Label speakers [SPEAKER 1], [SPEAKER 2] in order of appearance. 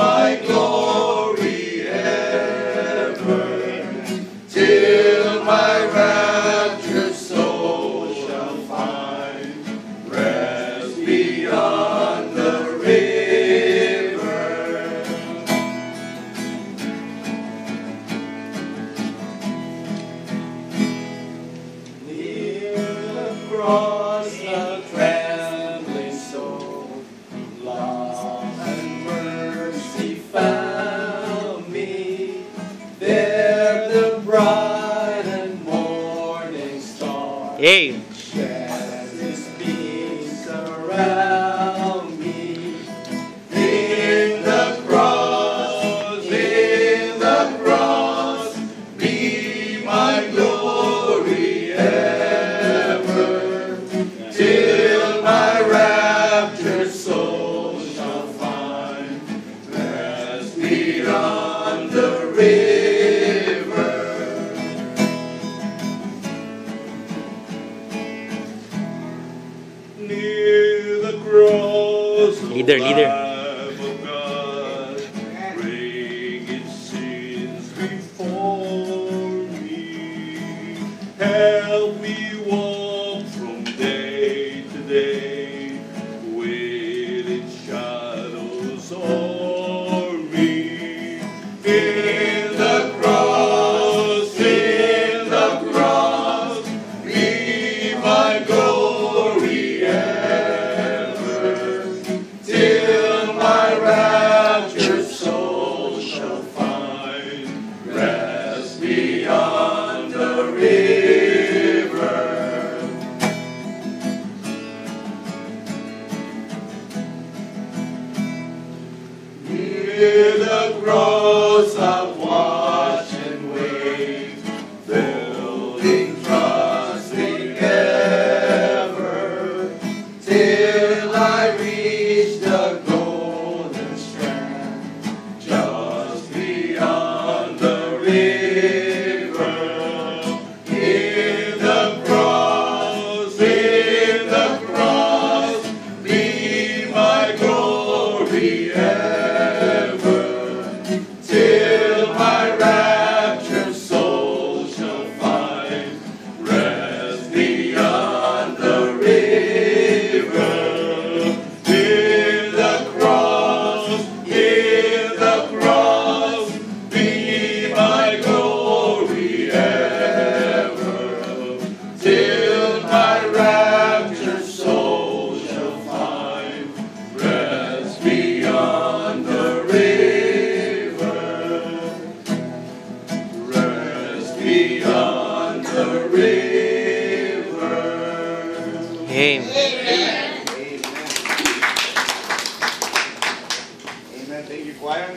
[SPEAKER 1] my glory ever, till my raptured soul shall find rest beyond the river. Near the cross, the trembling soul, love and mercy found me. There the bright and morning star
[SPEAKER 2] Hey!
[SPEAKER 1] shed his beams around me. In the cross, be my glory ever, till my raptured soul shall find rest beyond the river. Near the cross,
[SPEAKER 2] Leader.
[SPEAKER 1] Lamb of God, bring its sins before me. Help me walk from day to day with its shadows o'er me. In the cross, be my glory ever, till my raptured soul shall find rest beyond the river. Near the cross I've watched and wait, building, trusting ever, till I reach the golden strand, just beyond the river. In the cross, be my glory ever, till my raptured soul shall find rest beyond the river. In the cross, be my glory ever, till my raptured soul shall find rest beyond the river. Rest beyond the river.
[SPEAKER 2] Hey!
[SPEAKER 3] Amen. Amen. Thank you, choir.